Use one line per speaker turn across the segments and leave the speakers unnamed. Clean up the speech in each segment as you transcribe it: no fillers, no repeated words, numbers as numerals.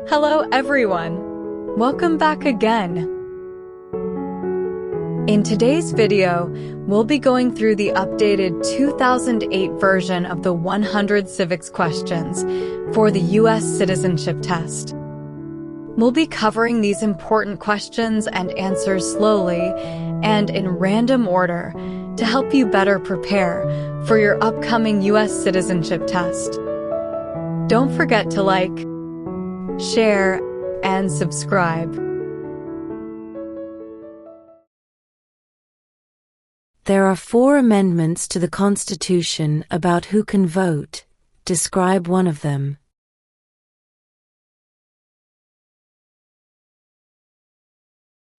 Hello everyone! Welcome back again! In today's video, we'll be going through the updated 2008 version of the 100 civics questions for the U.S. Citizenship Test. We'll be covering these important questions and answers slowly and in random order to help you better prepare for your upcoming U.S. Citizenship Test. Don't forget to like, share, and subscribe.
There are 4 amendments to the Constitution about who can vote. Describe one of them.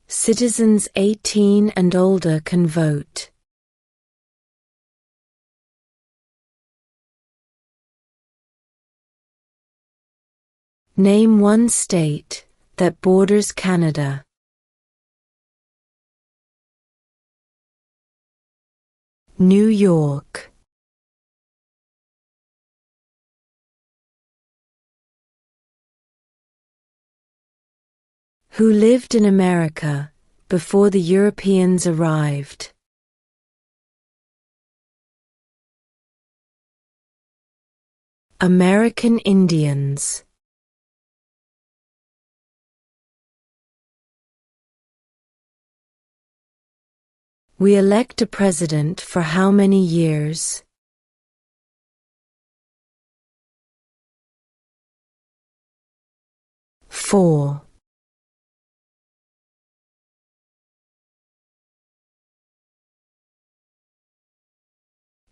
Citizens 18 and older can vote. Name one state that borders Canada. New York. Who lived in America before the Europeans arrived? American Indians. We elect a president for how many years? Four.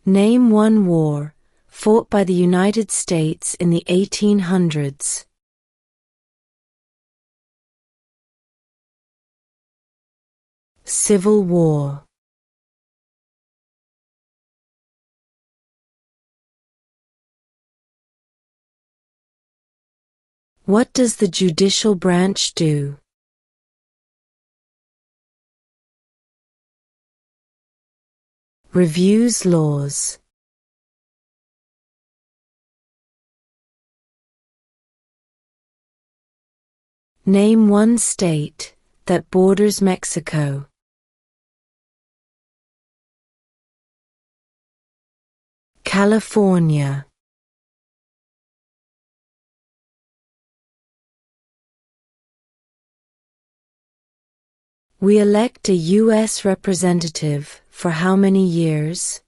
Name one war fought by the United States in the 1800s. Civil War. What does the judicial branch do? Reviews laws. Name one state that borders Mexico. California. We elect a U.S. representative for how many years?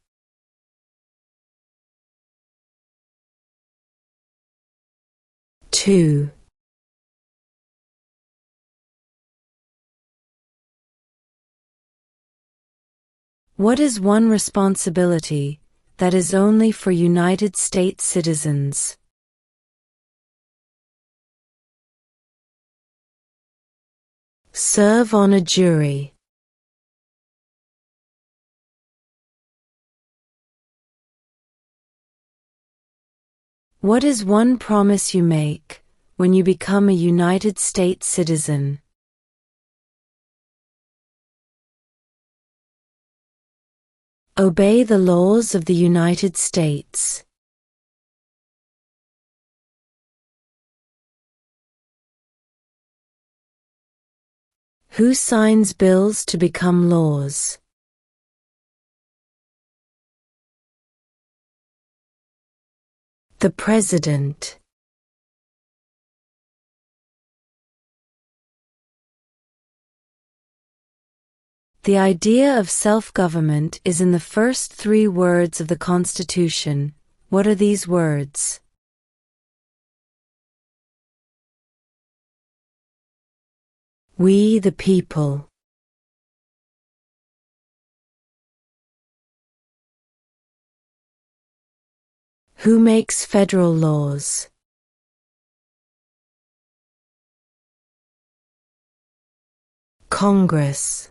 2. What is one responsibility that is only for United States citizens? Serve on a jury. What is one promise you make when you become a United States citizen? Obey the laws of the United States. Who signs bills to become laws? The President. The idea of self-government is in the first 3 words of the Constitution. What are these words? We the people. Who makes federal laws? Congress.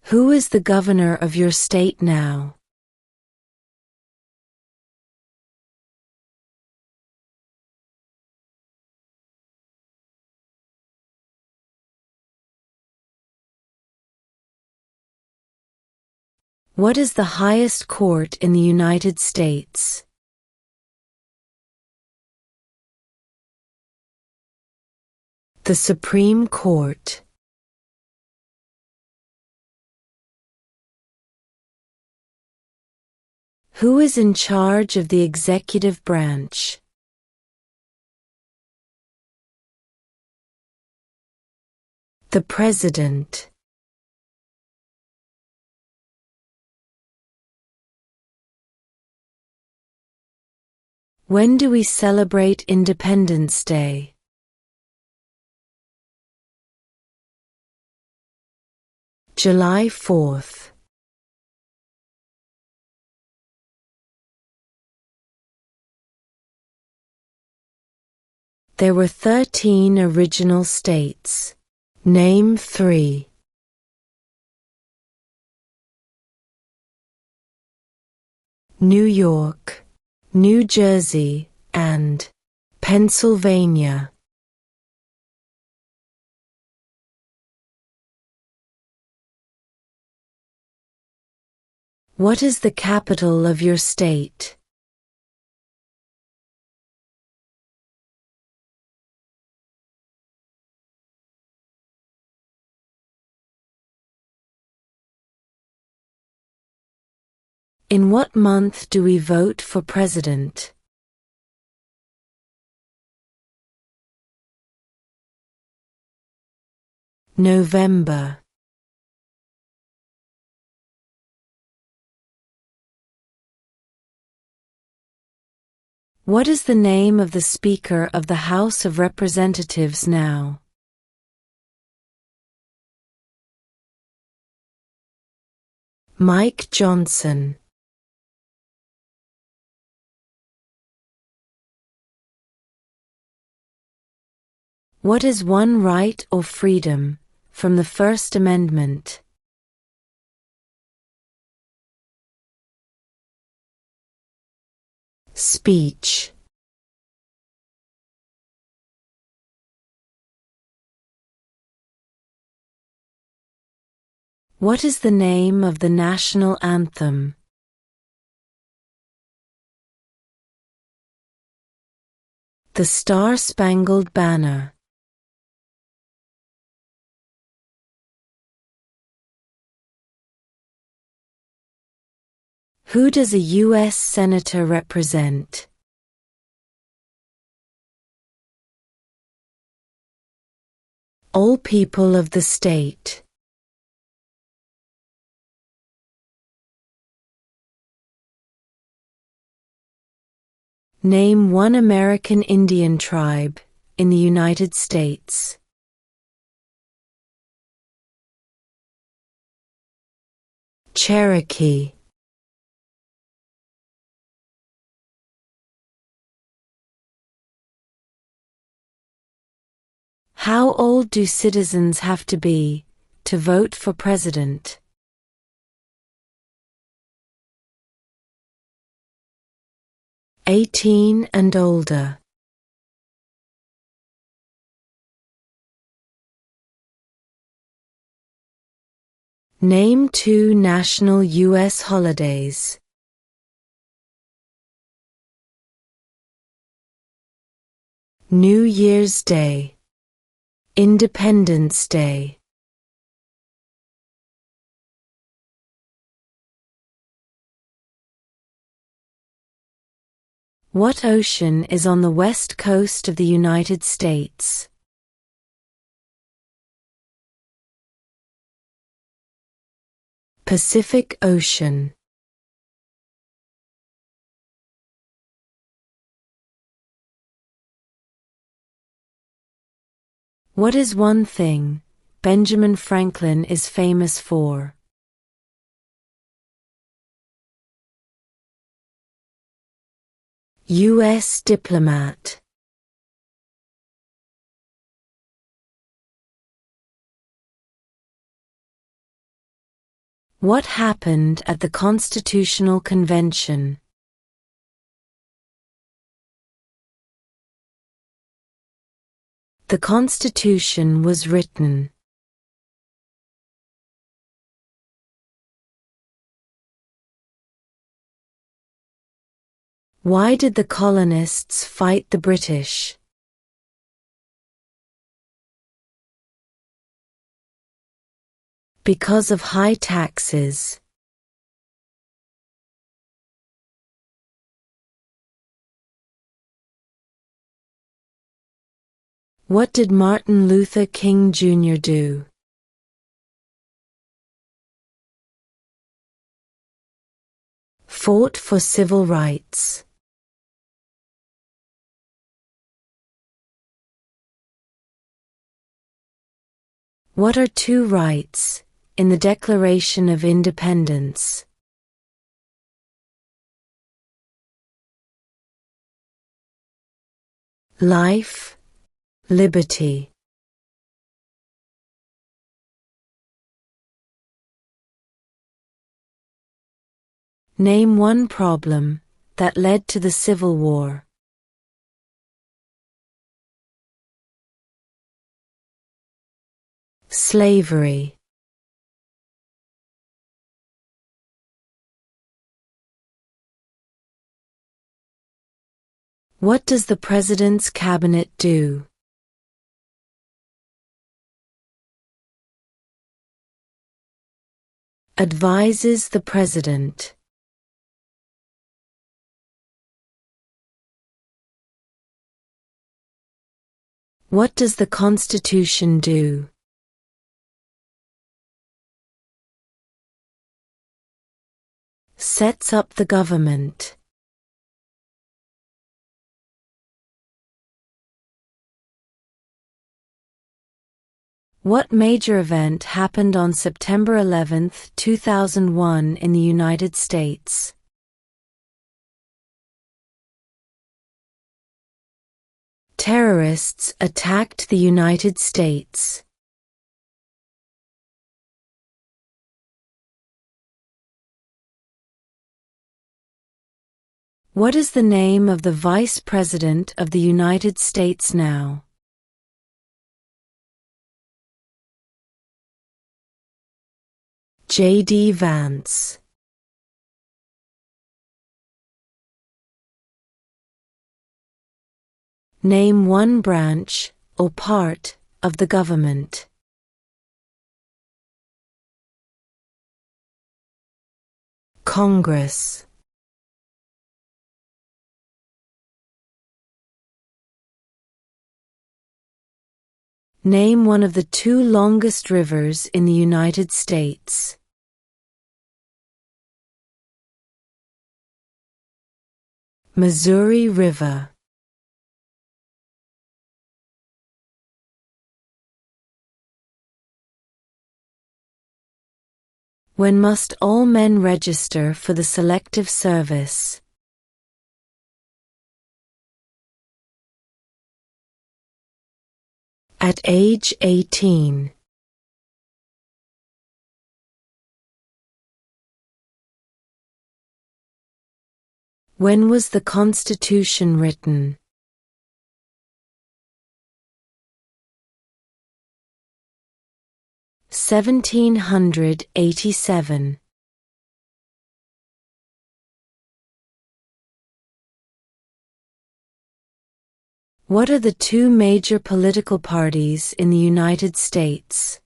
Who is the governor of your state now? What is the highest court in the United States? The Supreme Court. Who is in charge of the executive branch? The President. When do we celebrate Independence Day? July 4th. There were 13 original states. Name 3. New York, New Jersey, and Pennsylvania. What is the capital of your state? In what month do we vote for president? November. What is the name of the Speaker of the House of Representatives now? Mike Johnson. What is one right or freedom from the First Amendment? Speech. What is the name of the national anthem? The Star-Spangled Banner. Who does a U.S. Senator represent? All people of the state. Name one American Indian tribe in the United States. Cherokee. How old do citizens have to be to vote for president? 18 and older. Name 2 national U.S. holidays. New Year's Day. Independence Day. What ocean is on the west coast of the United States? Pacific Ocean. What is one thing Benjamin Franklin is famous for? U.S. diplomat. What happened at the Constitutional Convention? The Constitution was written. Why did the colonists fight the British? Because of high taxes. What did Martin Luther King Jr. do? Fought for civil rights. What are two rights in the Declaration of Independence? Life, liberty. Name one problem that led to the Civil War. Slavery. What does the President's Cabinet do? Advises the President. What does the Constitution do? Sets up the government. What major event happened on September 11, 2001 in the United States? Terrorists attacked the United States. What is the name of the Vice President of the United States now? J.D. Vance. Name one branch or part of the government. Congress. Name one of the two longest rivers in the United States. Missouri River. When must all men register for the Selective Service? At age 18. When was the Constitution written? (1787). What are the two major political parties in the United States?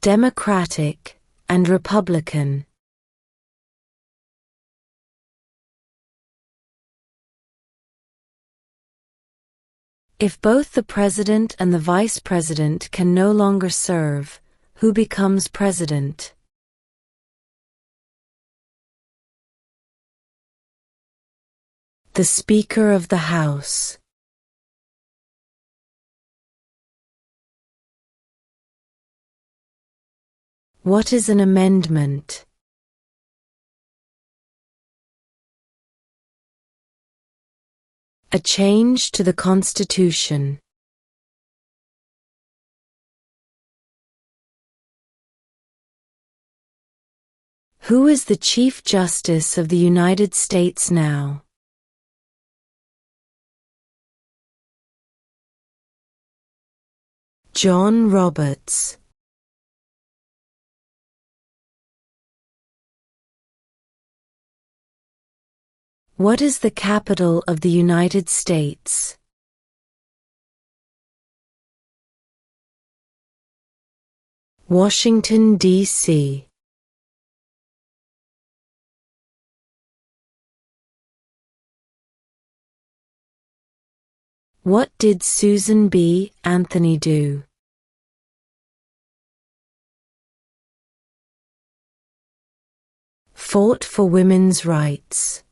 Democratic and Republican. If both the President and the Vice President can no longer serve, who becomes President? The Speaker of the House. What is an amendment? A change to the Constitution. Who is the Chief Justice of the United States now? John Roberts. What is the capital of the United States? Washington, D.C. What did Susan B. Anthony do? Fought for women's rights.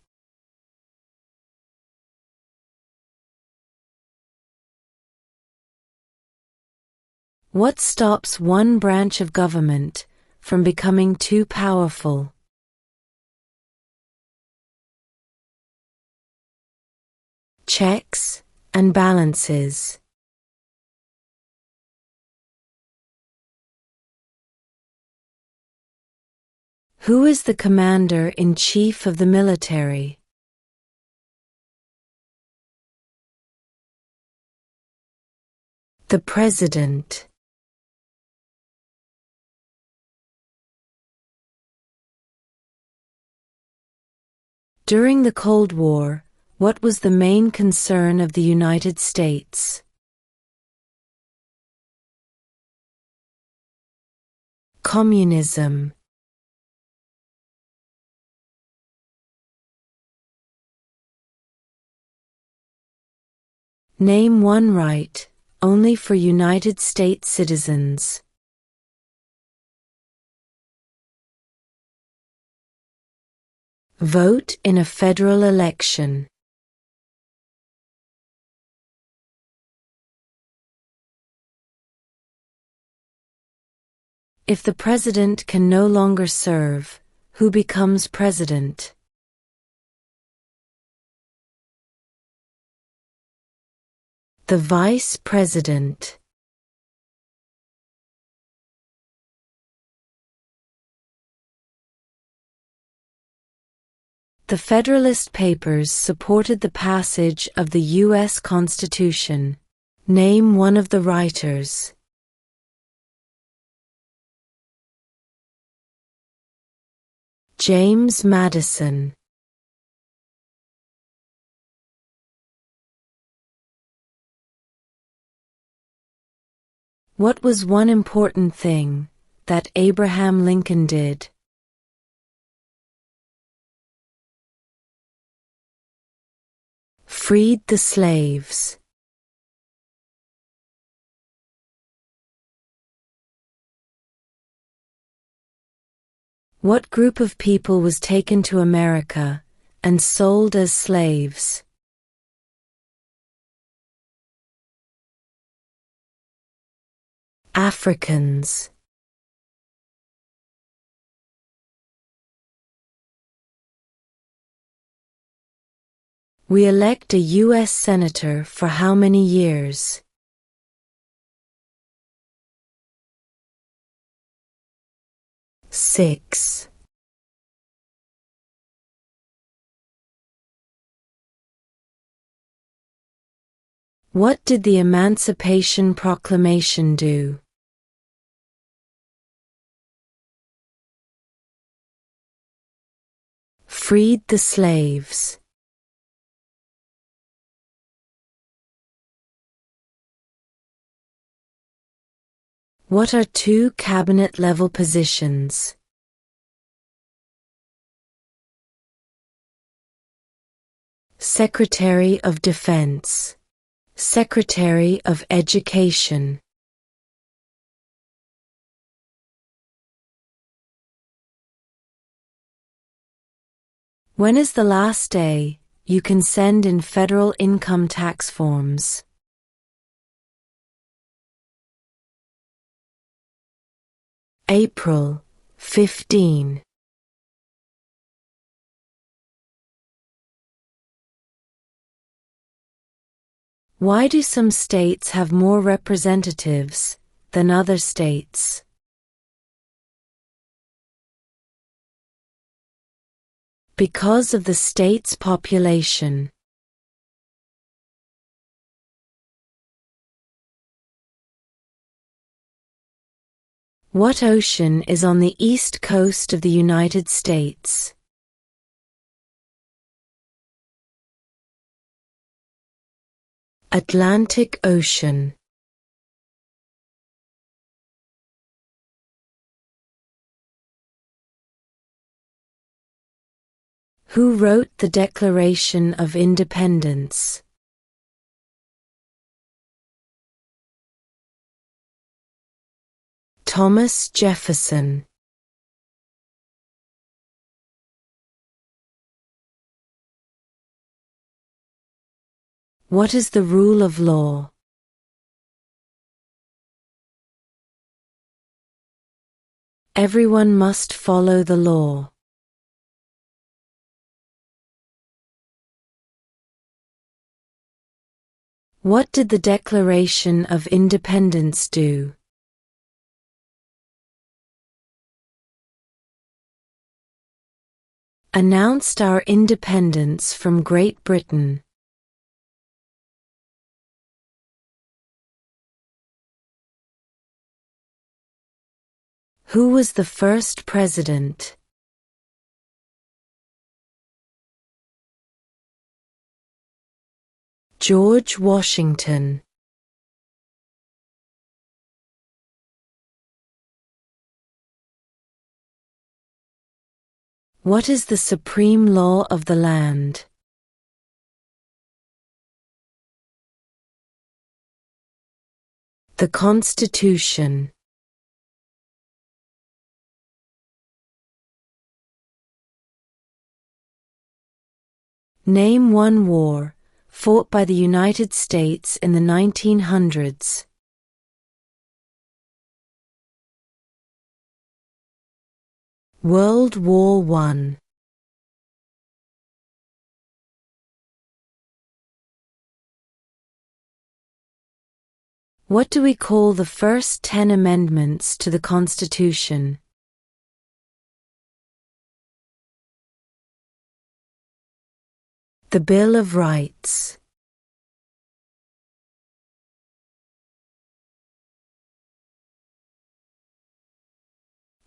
What stops one branch of government from becoming too powerful? Checks and balances. Who is the commander-in-chief of the military? The President. During the Cold War, what was the main concern of the United States? Communism. Name one right, only for United States citizens. Vote in a federal election. If the president can no longer serve, who becomes president? The vice president. The Federalist Papers supported the passage of the U.S. Constitution. Name one of the writers. James Madison. What was one important thing that Abraham Lincoln did? Freed the slaves. What group of people was taken to America and sold as slaves? Africans. We elect a U.S. Senator for how many years? 6. What did the Emancipation Proclamation do? Freed the slaves. What are two cabinet-level positions? Secretary of Defense. Secretary of Education. When is the last day you can send in federal income tax forms? April 15. Why do some states have more representatives than other states? Because of the state's population. What ocean is on the east coast of the United States? Atlantic Ocean. Who wrote the Declaration of Independence? Thomas Jefferson. What is the rule of law? Everyone must follow the law. What did the Declaration of Independence do? Announced our independence from Great Britain. Who was the first president? George Washington. What is the supreme law of the land? The Constitution. Name one war fought by the United States in the 1900s. World War I. What do we call the first 10 amendments to the Constitution? The Bill of Rights.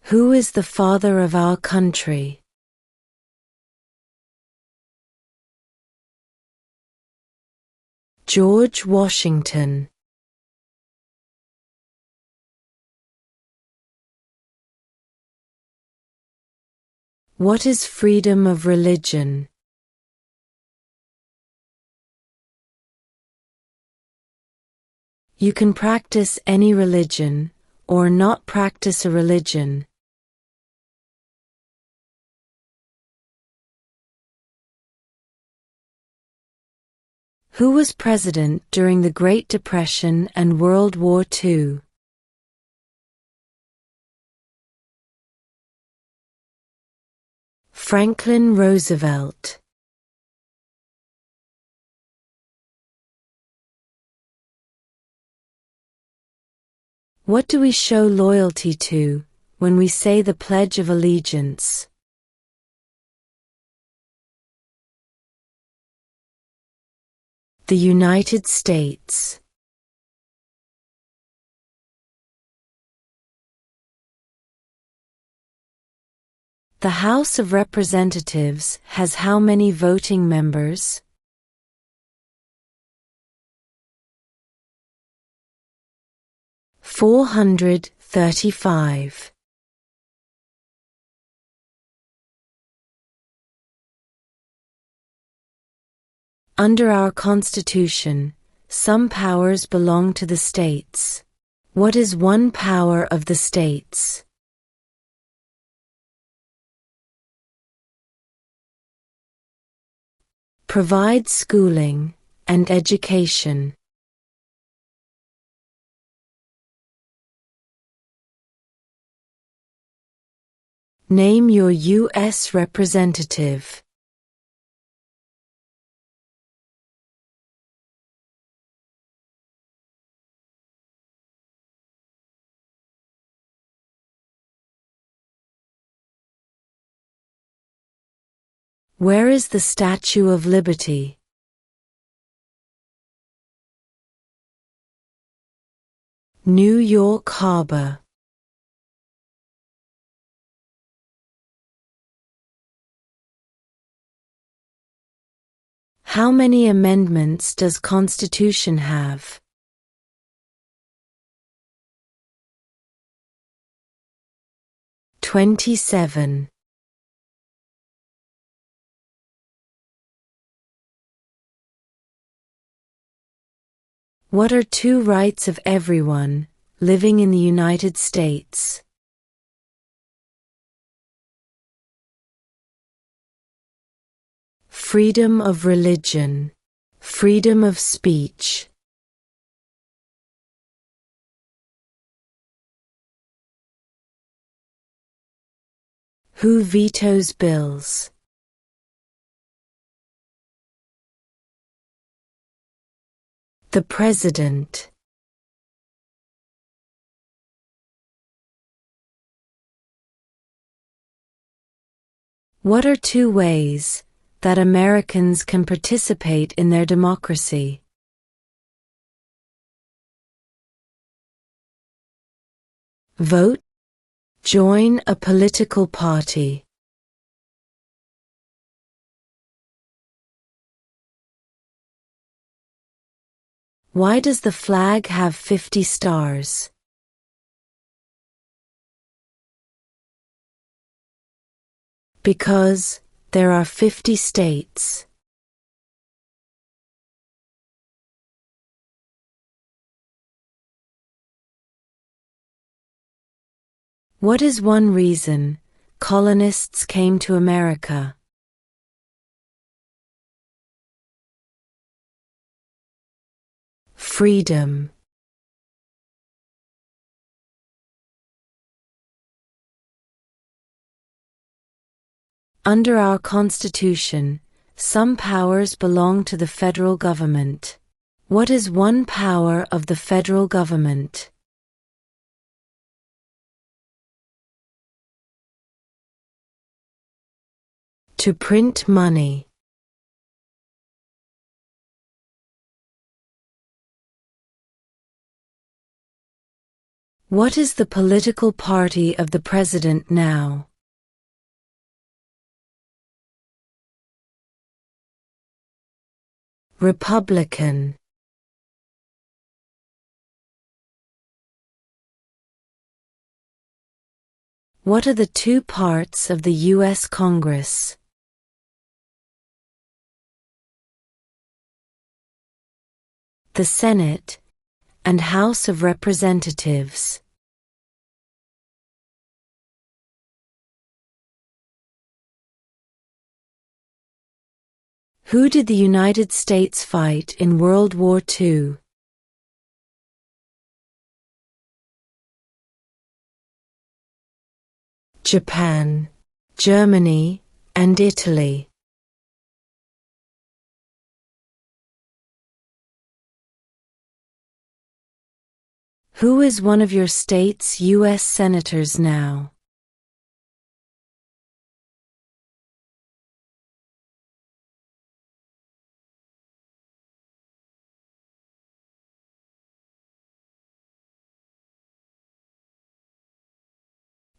Who is the father of our country? George Washington. What is freedom of religion? You can practice any religion, or not practice a religion. Who was president during the Great Depression and World War II? Franklin Roosevelt. What do we show loyalty to when we say the Pledge of Allegiance? The United States. The House of Representatives has how many voting members? 435. Under our Constitution, some powers belong to the states. What is one power of the states? Provide schooling and education. Name your U.S. representative. Where is the Statue of Liberty? New York Harbor. How many amendments does Constitution have? (27). What are two rights of everyone living in the United States? Freedom of religion, freedom of speech. Who vetoes bills? The President. What are two ways that Americans can participate in their democracy? Vote. Join a political party. Why does the flag have 50 stars? Because there are 50 states. What is one reason colonists came to America? Freedom. Under our Constitution, some powers belong to the federal government. What is one power of the federal government? To print money. What is the political party of the president now? Republican. What are the two parts of the U.S. Congress? The Senate and House of Representatives. Who did the United States fight in World War II? Japan, Germany, and Italy. Who is one of your state's U.S. senators now?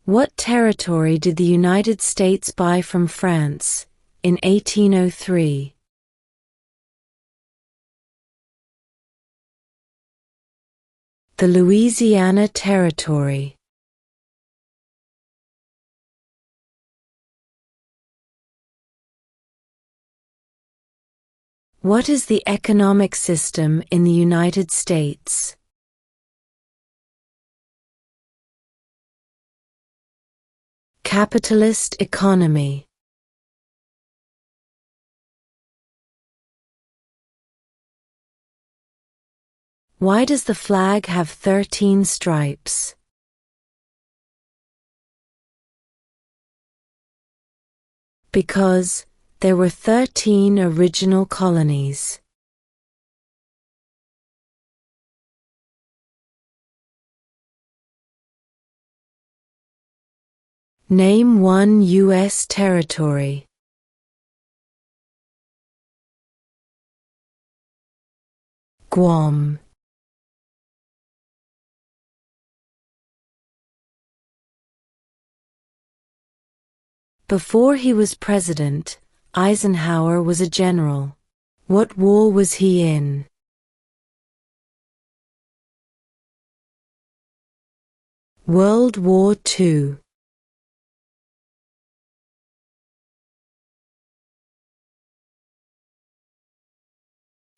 What territory did the United States buy from France in 1803? The Louisiana Territory. What is the economic system in the United States? Capitalist economy. Why does the flag have 13 stripes? Because there were 13 original colonies. Name one U.S. territory. Guam. Before he was president, Eisenhower was a general. What war was he in? World War II.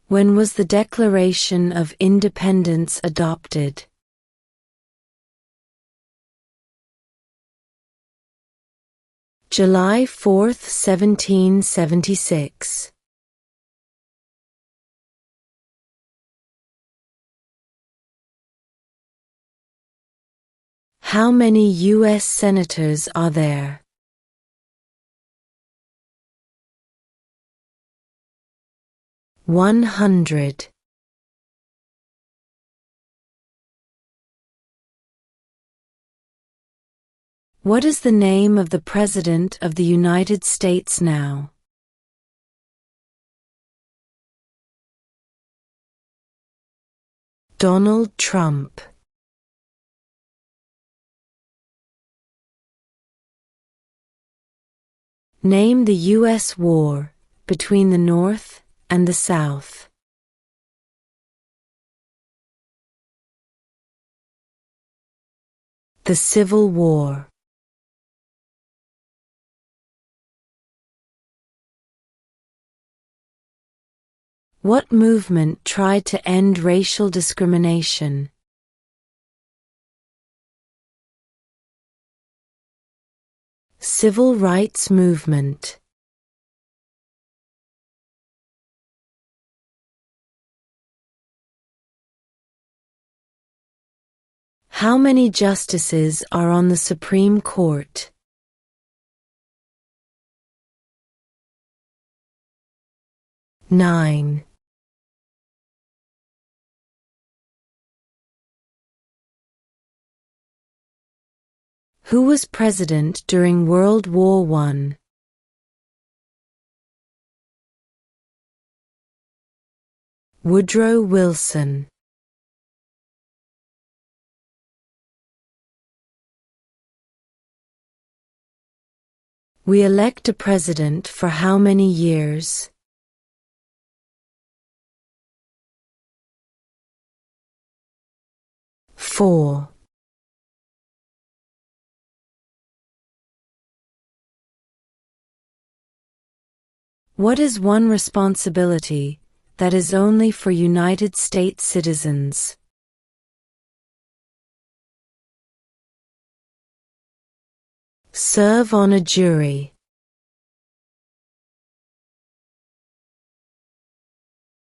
When was the Declaration of Independence adopted? July 4th, 1776. How many U.S. senators are there? 100. What is the name of the President of the United States now? Donald Trump. Name the U.S. war between the North and the South. The Civil War. What movement tried to end racial discrimination? Civil rights movement. How many justices are on the Supreme Court? 9. Who was president during World War I? Woodrow Wilson. We elect a president for how many years? 4. What is one responsibility that is only for United States citizens? Serve on a jury.